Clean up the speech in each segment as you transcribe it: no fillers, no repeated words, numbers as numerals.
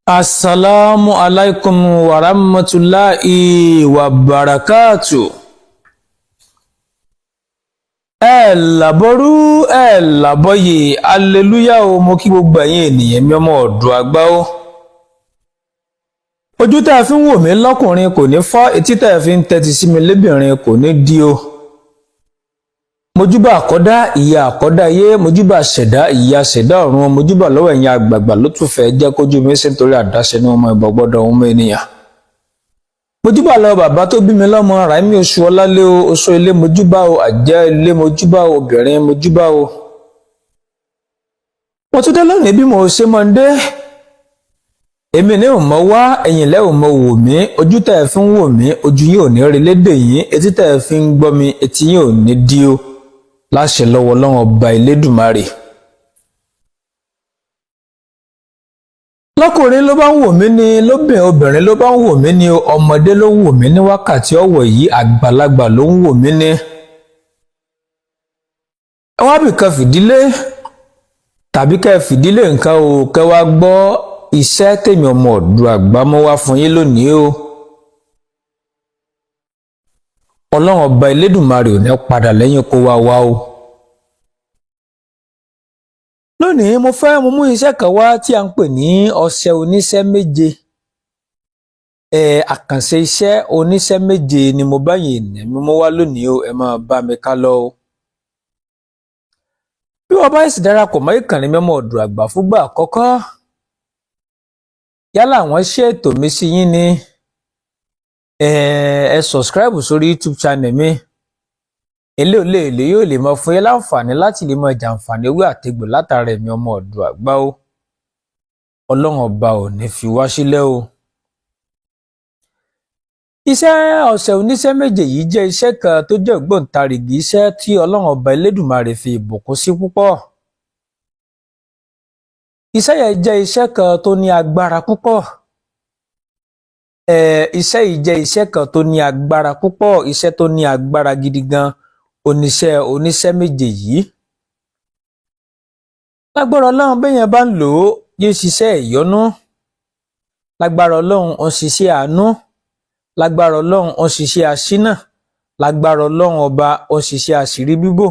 Assalamu alaikum wa rahmatullahi wa barakatuh. Ẹ làbọrú ẹ làbọyè aleluya o, mo kí gbogbo ẹ̀yin ènìyàn mi ọmọ ọ̀dọ̀ àgbà o. Ojú tẹ́ fi ń wò mí lọ́kùnrin kò ní fọ́, etí tẹ́ fi ń tẹ́tí sí mi lébìnrin kò ní di o. Mojúbà àkọ́dá ìyá àkọ́dá ayé, mojúbà ṣẹ̀dá ìyá ṣẹ̀dá ọ̀run, mojúbà lọ́wọ́ ẹ̀yin àgbààgbà ló tún fẹ́ jẹ́ kójú mi sí nítorí àdáṣe ní ọmọ ìbọn gbọ́dọ̀ ọmọ ènìyàn. Mojúbà lọ́wọ́ bàbá tó bí mi lọ́mọ Ràímí oṣù ọlálé o, oṣù ilé mojúbà o, àjẹ́ ilé mojúbà o, obìnrin mojúbà o. Mo tún dé lónìí bí mo ṣe mọ́ ń dé. Èmi ní ò mọ wá, ẹ̀yin lẹ́ ò mọ wò mí, ojú tẹ́ fi ń wò mí, ojú yín ò ní rí lédè yín, etí tẹ́ fi ń gbọ́ mi, etí yín ò ní dí o. Láṣẹ lọ́wọ́ Ọlọ́run ọba Elédùmarè. Lọ́kùnrin ló bá ń wò mí ni, obìnrin ló bá ń wò mí ni, ọmọdé ló ń wò mí ní wákàtí ọ̀wọ̀ yìí, àgbàlagbà ló ń wò mí ni. Ẹ wá bìkan fìdílé tàbí kẹ́ fìdílé nǹkan o, kẹ́ wá gbọ́ iṣẹ́ tèmi ọmọ ọ̀dọ̀ àgbà mọ́ wá fún yín lónìí o. Ọlọ́run ọba Elédùmarè ò ní padà lẹ́yìn kó wá wá o. Lónìí mo mú iṣẹ́ kan wá tí a ń pè ní ọṣẹ oníṣẹ́ méje. Àkànṣe iṣẹ́ oníṣẹ́ méje ni mo bá yín ènìyàn mi wá lónìí o, ẹ máa bá mi ká lọ o. Bí wọ́n bá sì darapọ̀ mọ́ ìkànnì mi ọmọ ọ̀dọ̀ àgbà fúngbà àkọ́kọ́, yálà wọ́n ṣe ètò mi sí yín ni, ẹ subscribe sórí YouTube channel mi. Èlé yóò lè mọ fún yín láǹfààní láti lè mọ jàǹfààní ewé àtegbò látara ẹ̀mí ọmọ ọ̀dọ̀ àgbà o. Ọlọ́run ọba ò ní fi wá sílẹ̀ o. Iṣẹ́ ọṣẹ oníṣẹ́ méje yìí jẹ́ iṣẹ́ kan tó jẹ́ ògbóǹtarìgì iṣẹ́ tí Ọlọ́run ọba Elédùmarè fi ìbùkún sí púpọ̀. Iṣẹ́ yẹn jẹ́ iṣẹ́ kan tó ní agbára púpọ̀. Iṣẹ́ yìí jẹ́ iṣẹ́ kan tó ní agbára púpọ̀, iṣẹ́ tó ní agbára gidi gan. Oníṣẹ́ méje yìí. Lágbára Ọlọ́run béèyàn bá ń lò ó, yóò ṣiṣẹ́ ìyọ́nú. Lágbára Ọlọ́run ó ń ṣiṣẹ́ àánú. Lágbára Ọlọ́run ó ń ṣiṣẹ́ aṣínà. Lágbára Ọlọ́run ọba ó ń ṣiṣẹ́ àṣírí bíbò.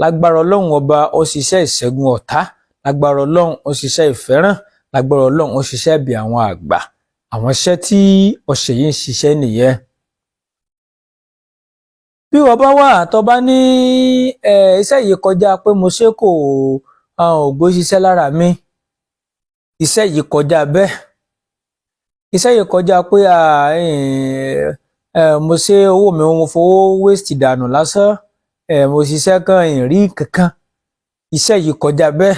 Lágbára Ọlọ́run ọba ó ń ṣiṣẹ́ ìṣẹ́gun ọ̀tá. Lágbára Ọlọ́run ó ń ṣiṣẹ́ ìfẹ́ràn. Lágbára Ọlọ́run ó ń ṣiṣẹ́ bí àwọn àgbà. Àwọn iṣẹ́ tí ọṣẹ yìí ń ṣiṣẹ́ nìyẹn. Bí wọ́n bá wà tó bá ní iṣẹ́ yìí kọjá pé mo ṣe kò ògbó ṣiṣẹ́ lára mi, iṣẹ́ yìí kọjá bẹ́ẹ̀. Iṣẹ́ yìí kọjá pé mo ṣe owó mi mo fowó waste dànù lásán, mo ṣiṣẹ́ kan ìrí kankan. Iṣẹ́ yìí kọjá bẹ́ẹ̀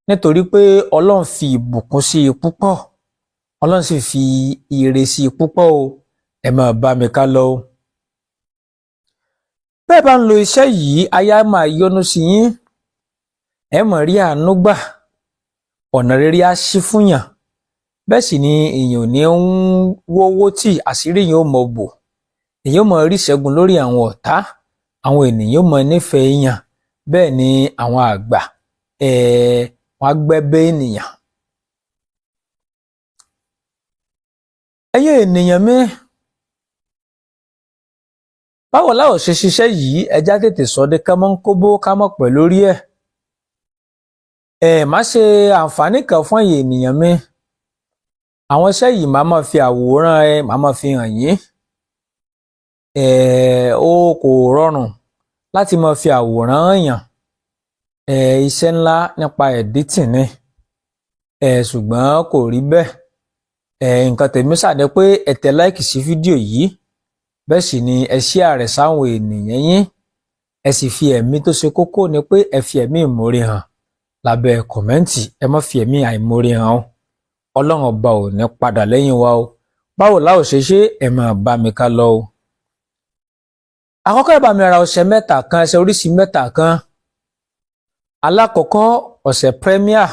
nítorí pé Ọlọ́run fi ìbùkún sí i púpọ̀, Ọlọ́run sì fi ire sí i púpọ̀ o. Ẹ máa bá mi ká lọ o. Bẹ́ẹ̀ bá ń lo iṣẹ́ yìí, aya máa yọ́nú sí yín, ẹ máa rí àánú gbà, ọ̀nà rere á ṣí fún yàn. Bẹ́ẹ̀ sì ni èèyàn ò ní wówó tí àṣírí yẹn ó mọ bò. Èèyàn ó mọ rí ìṣẹ́gun lórí àwọn ọ̀tá, àwọn ènìyàn ó mọ nífẹ̀ẹ́ èèyàn. Bẹ́ẹ̀ ni àwọn àgbà wọ́n á gbẹ́bẹ́ ènìyàn. Ẹ̀yin ènìyàn mi, báwo la ó ṣe ṣiṣẹ́ yìí, ẹjá tètè sọdé ká mọ́ ń kóbó ká mọ̀ pẹ̀ lórí ẹ̀. Má ṣe àǹfààní kan fún ẹ̀yin ènìyàn mi. Àwọn iṣẹ́ yìí màá máa fi àwòrán màá máa fi hàn yín. Ó kò rọrùn láti máa fi àwòrán hàn yàn. Iṣẹ́ ńlá nípa editing ni. Ṣùgbọ́n kò rí bẹ́ẹ̀. Nǹkan tèmi ṣàdé pé ẹ tẹ like sí fídíò yìí. Bẹ́ẹ̀ sì ni ẹ share rẹ̀ sáwọn ènìyàn yín. Ẹ sì fi ẹ̀mí tó ṣe kókó ni pé ẹ fi ẹ̀mí ìmoore hàn lábẹ́ kọ̀mẹ́ǹtì. Ẹ má fi ẹ̀mí àìmoore hàn o. Ọlọ́run ọba ò ní padà lẹ́yìn wa o. Báwo la ó ṣe ṣe, ẹ máa bá mi ká lọ o. Àkọ́kọ́ ẹ bá mi ra ọṣẹ mẹ́ta kan, ẹṣẹ oríṣi mẹ́ta kan. Alákọ̀ọ́kọ́ ọṣẹ Premier.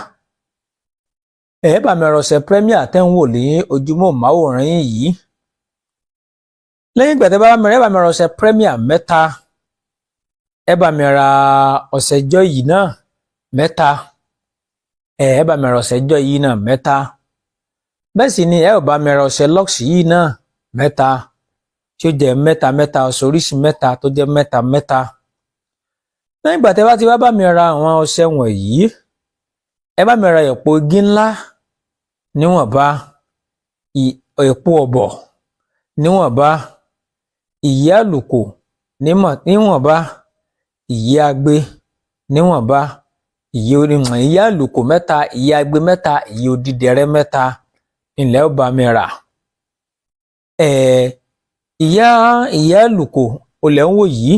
Ẹ bá mi ra ọṣẹ Premier tẹ́ ń wò ní ojúmọ́ máwòrán yìí. Lẹ́yìn ìgbà tẹ́ bá mi ra, ẹ bá mi ra ọṣẹ Premier mẹ́ta. Ẹ bá mi ra ọṣẹ Joy yìí náà mẹ́ta. Ẹ bá mi ra ọṣẹ Joy yìí náà mẹ́ta. bẹ́ẹ̀ sì ni ẹ ò bá mi ra ọṣẹ Lux yìí náà mẹ́ta tí ó jẹ́ mẹ́ta mẹ́ta ọṣẹ oríṣi mẹ́ta tó jẹ́ mẹ́ta mẹ́ta. lẹ́yìn ìgbà tẹ́ bá ti wá bá mi ra àwọn ọṣẹ wọ̀nyí ẹ bá mi ra èpo igi ńlá níwọ̀nba, èpo ọ̀bọ̀ níwọ̀nba, ìyẹ́ àlùkò níwọ̀nba, ìyẹ́ agbe níwọ̀nba, ìyẹ́ àlùkò mẹ́ta, ìyẹ́ agbe mẹ́ta, ìyẹ́ odídẹrẹ́ mẹ́ta ilẹ̀ ó bá mi rà. ìyẹ́ àlùkò olè ń wò yìí,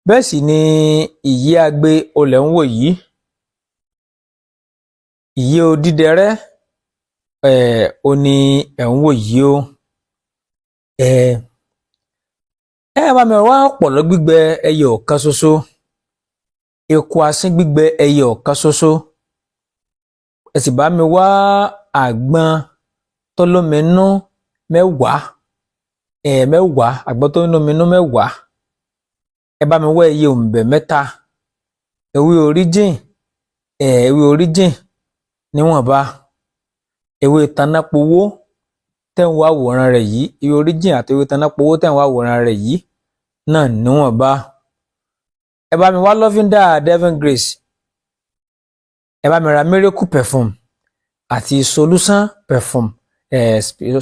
bẹ́ẹ̀ sì ni ìyẹ́ agbe olè ń wò yìí, ìyẹ́ odídẹrẹ́ ó ní ẹ̀ ń wò yìí o. ẹ bá mi wá ọ̀pọ̀lọ́ gbígbẹ ẹyọ ọ̀kan ṣoṣo, eku asín gbígbẹ ẹyọ ọ̀kan ṣoṣo, ẹ sì bá mi wá àgbọn tó lóminú mẹ́wàá, àgbọn tó lóminú mẹ́wàá, ẹ bá mi wá ẹyẹ òǹbẹ̀ mẹ́ta, ewé oríjìn níwọ̀nba, ewé tanápowó tẹ́ ń wá àwòrán rẹ̀ yìí, ewé oríjìn àti ewé tanápowó tẹ́ ń wá àwòrán rẹ̀ yìí náà níwọ̀nba. ẹ bá mi wá lọ́fíńdà Devon Grace, ẹ bá mi ra Miracle Perfume àti Solution Perfume,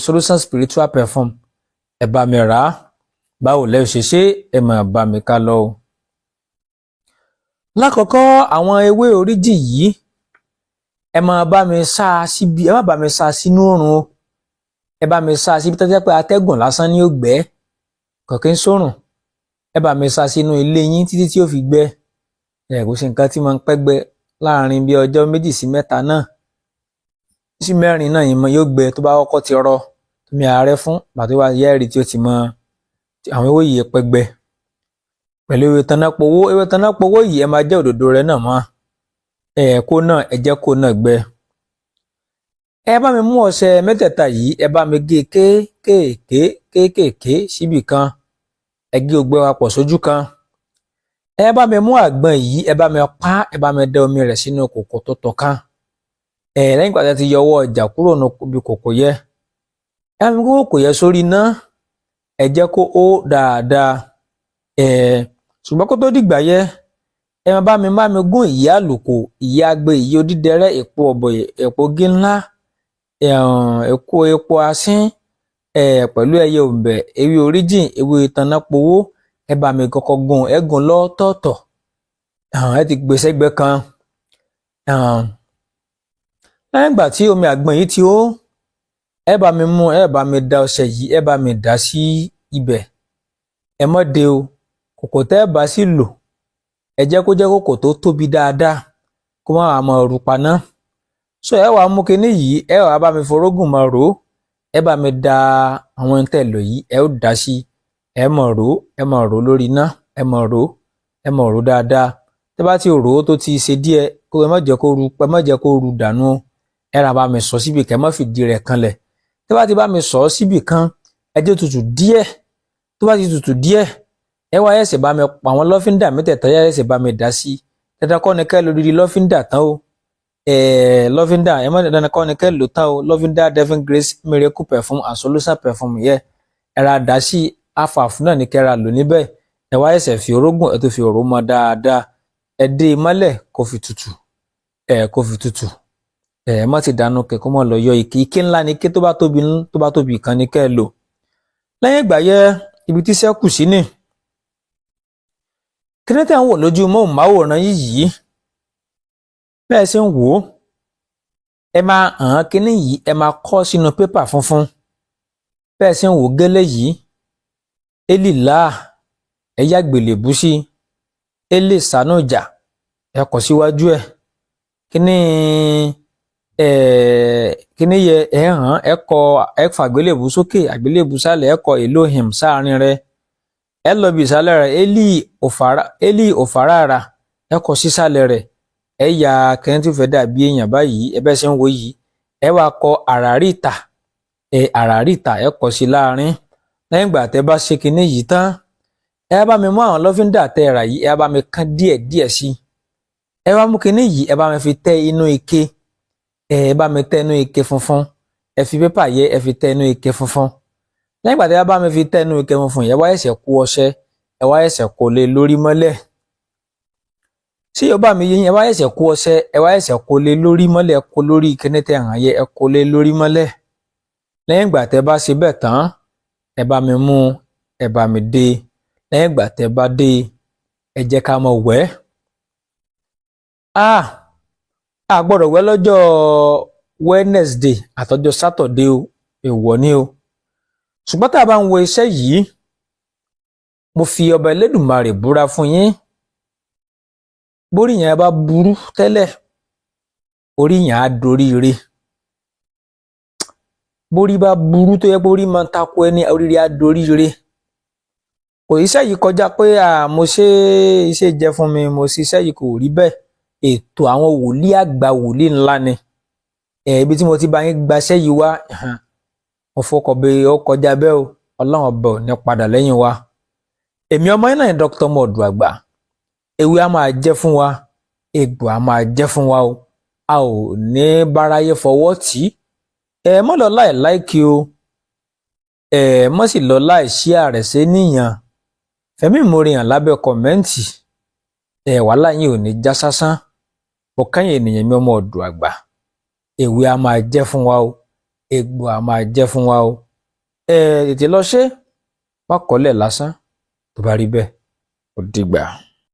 Solution Spiritual Perfume, ẹ bá mi rà á. báwo lẹ ṣe ṣe, ẹ máa bá mi ká lọ o. lákọ̀ọ́kọ́ àwọn ewé oríjìn yìí ẹ máa bá mi sá síbi, ẹ má bá mi sá sínú oòrùn o, ẹ bá mi sá síbi tó jẹ́ pé atẹ́gùn lásán ni ó gbẹ, kọ̀kín sórùn, ẹ bá mi sá sínú ilé yín títí tí ó fi gbẹ. kò sí nǹkan tí máa ń pẹ́ gbẹ láàrin bí ọjọ́ 2 sí 3 náà sí 4 náà yìí yóò gbẹ tó bá kọ́kọ́ ti rọ tómi ààrẹ fún bàtí wá yẹ́rì tí ó ti mọ àwọn ewé yìí pẹ́ gbẹ. pẹ̀lú ewé tanápowó yìí ẹ máa jẹ́ òdòdó rẹ̀ náà mọ́ kó náà ẹ jẹ́ kó náà gbẹ. ẹ bá mi mú ọṣẹ mẹ́tẹ̀ẹ̀ta yìí ẹ bá mi gé kéékèèké síbì kan, ẹ gé gbogbo wa pọ̀ sójú kan. ẹ bá mi mú àgbọn yìí ẹ bá mi pa, ẹ bá mi dẹ omi rẹ̀ sínú kòkò tó tọ́ kan. lẹ́yìn ìgbà tí ẹ ti yọ ọwọ́ ọjà kúrò níbi kòkò yẹ, ẹ bá mi kó kòkò yẹ sórí iná, ẹ jẹ́ kó hó dáadáa. ṣùgbọ́n kó tó dìgbà yẹ ẹ máa bá mi gún ìyẹ́ àlùkò, ìyẹ́ agbe, ìyẹ́ odídẹrẹ́, èpo ọ̀bọ̀, èpo igi ńlá, epo asín pẹ̀lú ẹyẹ òǹbẹ̀, ewé oríjìn, ewé tanápowó, ẹ bá mi kọ́kọ́ gún, ẹ gún lọ́tọ̀ọ̀tọ̀, ẹ ti gbé sẹ́gbẹ́ kan. lẹ́yìn ìgbà tí omi àgbọn yìí ti hó, ẹ bá mi da ọṣẹ yìí, ẹ bá mi dà sí ibẹ̀, ẹ má dè o, kòkò tẹ́ ẹ bá sì lò ẹ jẹ́ kó jẹ́ kòkò tó tóbi dáadáa kó má wàá máa rú paná. ẹ wàá mú kinní yìí, ẹ wàá bá mi forógùn máa rò ó, ẹ bá mi da àwọn ohun tẹ́ lò yìí, ẹ ó dà sí, ẹ máa rò ó lórí iná, ẹ máa rò ó dáadáa. tẹ́ bá ti rò ó tó ti ṣe díẹ̀, ẹ má jẹ́ kó ru dànù, ẹ rà bá mi sọ síbì kan, ẹ má fìdí rẹ̀ kanlẹ̀. tẹ́ bá ti bá mi sọ síbì kan, ẹ jẹ́ tutù díẹ̀, tó bá ti tutù díẹ̀, ẹ wá ẹsẹ̀ bá mi pa àwọn lọ́fíńdà mẹ́tẹ̀ẹ̀ta, ẹ ẹsẹ̀ bá mi dà sí. dandan kọ́ ni kẹ́ lò dídí lọ́fíńdà tán o, lọ́fíńdà ẹ má dandan kọ́ ni kẹ́ lò tán o. lọ́fíńdà Devon Grace, Miracle Perfume and Solution Perfume yẹ ẹ ra dà sí, afàfù náà ni kẹ́ ra lò níbẹ̀. ẹ wá ẹsẹ̀ fi orógùn, ẹ tó fi òró mọ dáadáa, ẹ dé mọ́lẹ̀ kó fi tutù, ẹ má ti dànù kẹ́ kó mọ́ lọ yọ ike ńlá ni, ike tó bá tóbi kan ni kẹ́ lò. lẹ́yìn ìgbà yẹ ibi tí sẹ́kù sí ni kíní tẹ́ ń wò lójú móhùnmáwòrán yìí, bẹ́ẹ̀ ṣe ń wò ó, ẹ máa hàn kíní yìí, ẹ máa kọ́ sínú pépà funfun, bẹ́ẹ̀ ṣe ń wò gẹ́lẹ́ yìí, élìlá ẹ yá gbèlèbú sí, élè sánújà ẹ kọ síwájú ẹ, kíní yẹ ẹ hàn, ẹ fà àgbélébù sókè, àgbélébù sálẹ̀, ẹ kọ Elohim sáàrin rẹ̀, ẹ lọ bí ìsàlẹ̀ rẹ̀ Eli òfàràrà, ẹ kọ sísàlẹ̀ rẹ̀, ẹ ya kẹ́ni tí ó fẹ́ dàbí èèyàn báyìí, ẹ bẹ́ẹ̀ ṣe ń wò yìí, ẹ wá kọ àràríta, ẹ kọ sí láàrin. lẹ́yìn ìgbà tẹ́ bá ṣe kinní yìí tán, ẹ bá mi mú àwọn lọ́fíńdà tẹ́ rà yìí, ẹ bá mi kán díẹ̀ sí, ẹ wá mú kinní yìí, ẹ bá mi fi tẹ́ inú ike, ẹ bá mi tẹnu ike funfun, ẹ fi pépà yẹ ẹ fi tẹnu ike funfun. Lẹ́yìn ìgbà tí ẹ bá mi fi tẹnu ike funfun yẹn wá ẹsẹ̀ kó ọṣẹ, ẹ wá ẹsẹ̀ kó lé lórí mọ́lẹ̀. Tí yóò bá mi yé yín, ẹ wá ẹsẹ̀ kó ọṣẹ, ẹ wá ẹsẹ̀ kó lé lórí mọ́lẹ̀, kó lórí kíní tẹ hàn yẹ, ẹ kó lé lórí mọ́lẹ̀. Lẹ́yìn ìgbà tẹ bá ṣe bẹ́ẹ̀ tán, ẹ bá mi mú, ẹ bá mi dé. Lẹ́yìn ìgbà tẹ bá dé, ẹ jẹ́ ká máa wẹ̀. A gbọ́dọ̀ wẹ̀ lọ́jọ́ Wednesday àtọjọ́ Saturday o, èèwọ̀ ni o. Ṣùgbọ́n tá a bá ń wo iṣẹ́ yìí, mo fi ọba Elédùmarè búra fún yín. Bórí yẹn bá burú tẹ́lẹ̀, orí yẹn á dorí ire. Bórí bá burú tó yẹ pé orí máa ń takò ẹni, orí rẹ̀ á dorí ire. Kò iṣẹ́ yìí kọjá pé mo ṣe iṣẹ́ jẹ fún mi, mo ṣe iṣẹ́ yìí kò rí bẹ́ẹ̀. Ètò àwọn wòlíì àgbà wòlíì ńlá ni. Ibi tí mo ti bá yín gbaṣẹ́ yìí wá, mo fọkọ̀ bẹ ó kọjá bẹ́ẹ̀ o, Ọlọ́run ọba ò ní padà lẹ́yìn wa. Èmi ọmọ yín náà ni Dr. Modu Àgbà. Ewé a máa jẹ́ fún wa, egbò a máa jẹ́ fún wa o. A ò ní báráyé fọwọ́ tì í. Mọ́ lọ láì láìkí o. Mọ́ sì lọ láì ṣí ààrẹ sí níyàn. Fẹ̀mí ìmoore hàn lábẹ́ kọ̀mẹ́ǹtì. Wàhálà yín ò ní já sásán. Mo kẹ́yìn ènìyàn mi ọmọ Oòduà Àgbà. Ewé a máa jẹ́ fún wa o. Egbò a máa jẹ́ fún wa o. Tètè lọ ṣe. Má kọ̀lẹ̀ lásán. Tó bá rí bẹ́ẹ̀, ó dìgbà.